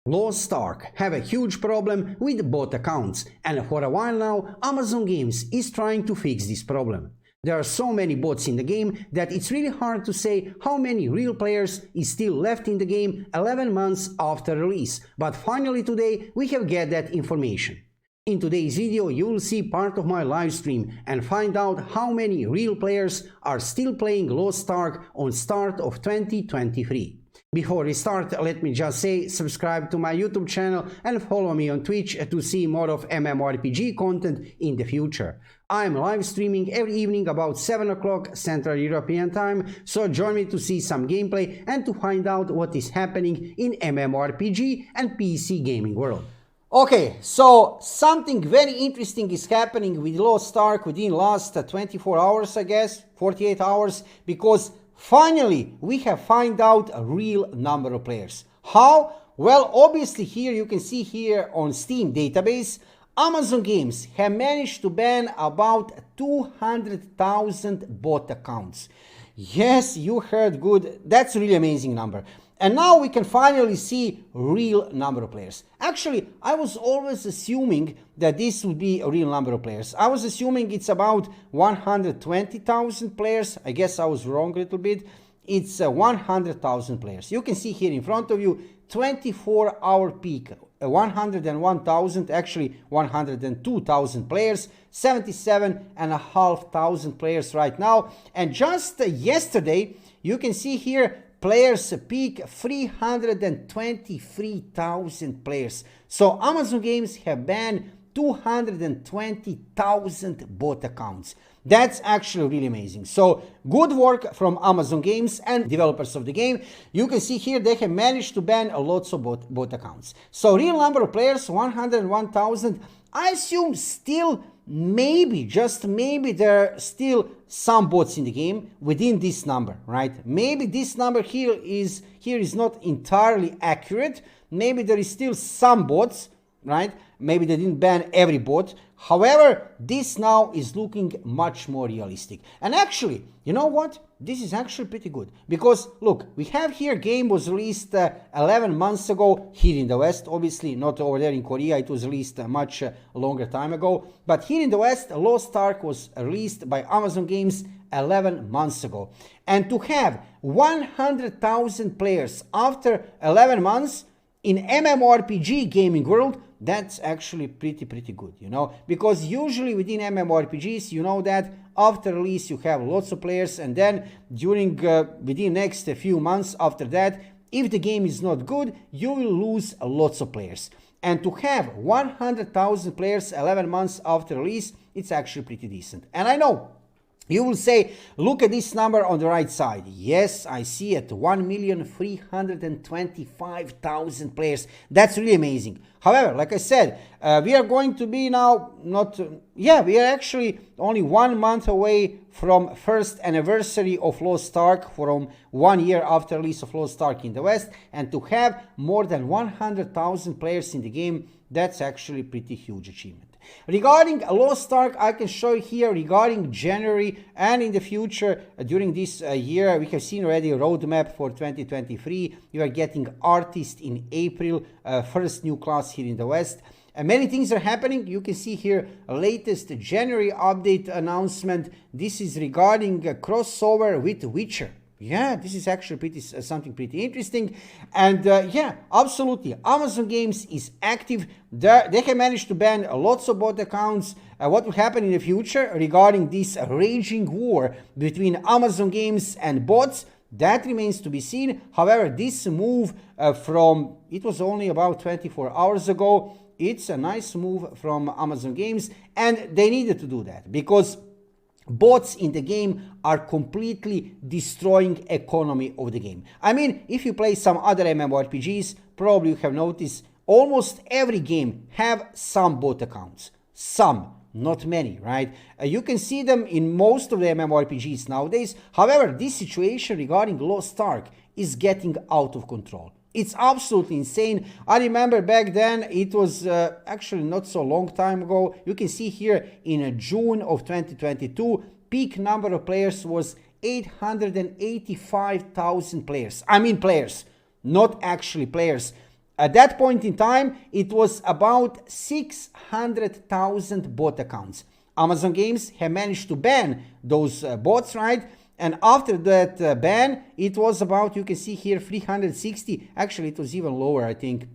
Lost Ark have a huge problem with bot accounts, and for a while now Amazon Games is trying to fix this problem. There are so many bots in the game that it's really hard to say how many real players is still left in the game 11 months after release, but finally today we have get that information. In today's video you will see part of my live stream and find out how many real players are still playing Lost Ark on start of 2023. Before we start, let me just say subscribe to my YouTube channel and follow me on Twitch to see more of MMORPG content in the future. I'm live streaming every evening about 7 o'clock Central European Time, so join me to see some gameplay and to find out what is happening in MMORPG and PC gaming world. Okay, so something very interesting is happening with Lost Ark within last 24 hours, I guess, 48 hours, because finally we have found out a real number of players. How? Well, obviously here you can see here on Steam database, Amazon Games have managed to ban about 200,000 bot accounts. Yes, you heard good. That's a really amazing number. And now we can finally see real number of players. Actually, I was always assuming that this would be a real number of players. I was assuming it's about 120,000 players. I guess I was wrong a little bit. It's 100,000 players. You can see here in front of you 24-hour peak. 101,000, actually 102,000 players, 77,500 players right now. And just yesterday, you can see here players peak 323,000 players. So Amazon Games have banned 220,000 bot accounts. That's actually really amazing. So good work from Amazon Games and developers of the game. You can see here they have managed to ban lots of bot accounts. So real number of players 101,000. I assume still maybe, just maybe, there are still some bots in the game within this number, right? Maybe this number here is not entirely accurate. Maybe there is still some bots, right? Maybe they didn't ban every bot. However, this now is looking much more realistic. And actually, you know what? This is actually pretty good. Because, look, we have here, game was released 11 months ago here in the West. Obviously, not over there in Korea. It was released much longer time ago. But here in the West, Lost Ark was released by Amazon Games 11 months ago. And to have 100,000 players after 11 months in MMORPG gaming world, that's actually pretty good, you know, because usually within MMORPGs, you know that after release you have lots of players, and then during within next few months after that, if the game is not good, you will lose lots of players. And to have 100,000 players 11 months after release, it's actually pretty decent. And I know you will say, look at this number on the right side. Yes, I see it, 1,325,000 players. That's really amazing. However, like I said, we are going to be now we are actually only 1 month away from first anniversary of Lost Ark, from 1 year after release of Lost Ark in the West. And to have more than 100,000 players in the game, that's actually a pretty huge achievement. Regarding Lost Ark, I can show you here regarding January and in the future during this year, we have seen already a roadmap for 2023. You are getting artists in April, first new class here in the West. Many things are happening. You can see here latest January update announcement. This is regarding a crossover with Witcher. Yeah, this is actually something pretty interesting. And yeah, absolutely, Amazon Games is active. They have managed to ban lots of bot accounts. What will happen in the future regarding this raging war between Amazon Games and bots, that remains to be seen. However, this move from, it was only about 24 hours ago, it's a nice move from Amazon Games, and they needed to do that because bots in the game are completely destroying economy of the game. I mean, if you play some other MMORPGs, probably you have noticed almost every game have some bot accounts. Some, not many, right? You can see them in most of the MMORPGs nowadays. However, this situation regarding Lost Ark is getting out of control. It's absolutely insane. I remember back then, it was actually not so long time ago. You can see here in June of 2022, peak number of players was 885,000 players. I mean players, not actually players. At that point in time, it was about 600,000 bot accounts. Amazon Games have managed to ban those bots, right? And after that ban, it was about, you can see here, 360. Actually, it was even lower, I think.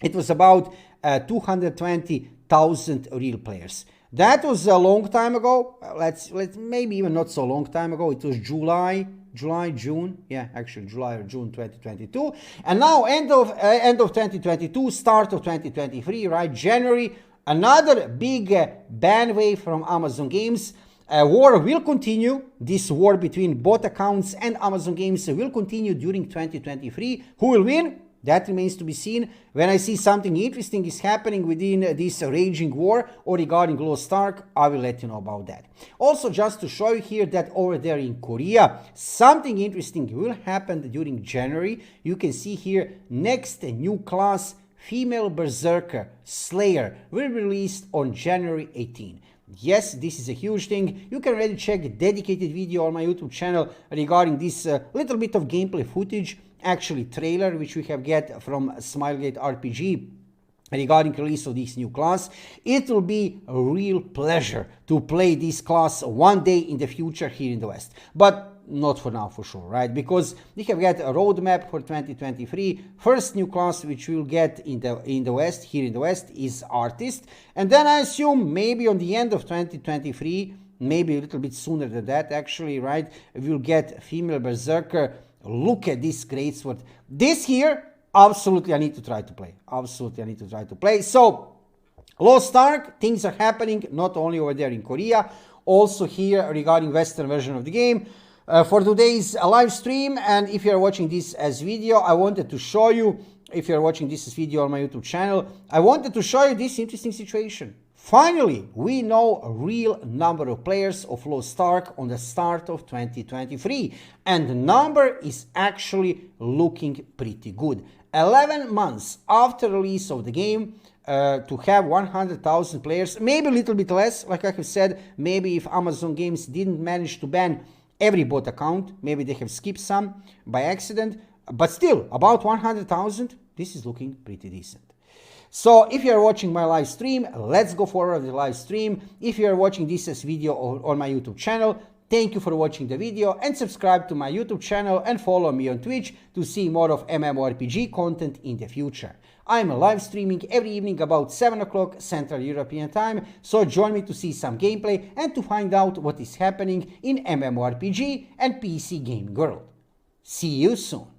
It was about 220,000 real players. That was a long time ago. Let's maybe even not so long time ago. It was July, June. Yeah, actually July or June 2022. And now end of 2022, start of 2023, right? January, another big ban wave from Amazon Games. War will continue. This war between bot accounts and Amazon Games will continue during 2023. Who will win? That remains to be seen. When I see something interesting is happening within this raging war or regarding Lost Ark, I will let you know about that. Also, just to show you here that over there in Korea, something interesting will happen during January. You can see here, next new class, Female Berserker Slayer, will be released on January 18. Yes, this is a huge thing. You can already check a dedicated video on my YouTube channel regarding this little bit of gameplay footage, actually trailer, which we have get from Smilegate RPG regarding release of this new class. It will be a real pleasure to play this class one day in the future here in the West. But not for now, for sure, right? Because we have got a roadmap for 2023. First new class which we'll get in the West, here in the West, is Artist. And then I assume maybe on the end of 2023, maybe a little bit sooner than that actually, right? We'll get Female Berserker. Look at this great sword. This here, absolutely I need to try to play. Absolutely I need to try to play. So, Lost Ark, things are happening not only over there in Korea, also here regarding Western version of the game. For today's live stream, and if you're watching this as video, I wanted to show you, if you're watching this as video on my YouTube channel, I wanted to show you this interesting situation. Finally, we know a real number of players of Lost Ark on the start of 2023, and the number is actually looking pretty good. 11 months after release of the game, to have 100,000 players, maybe a little bit less, like I have said, maybe if Amazon Games didn't manage to ban every bot account, maybe they have skipped some by accident, but still, about 100,000, this is looking pretty decent. So if you are watching my live stream, let's go forward with the live stream. If you are watching this as video on my YouTube channel, thank you for watching the video and subscribe to my YouTube channel and follow me on Twitch to see more of MMORPG content in the future. I'm live streaming every evening about 7 o'clock Central European Time, so join me to see some gameplay and to find out what is happening in MMORPG and PC gaming world. See you soon.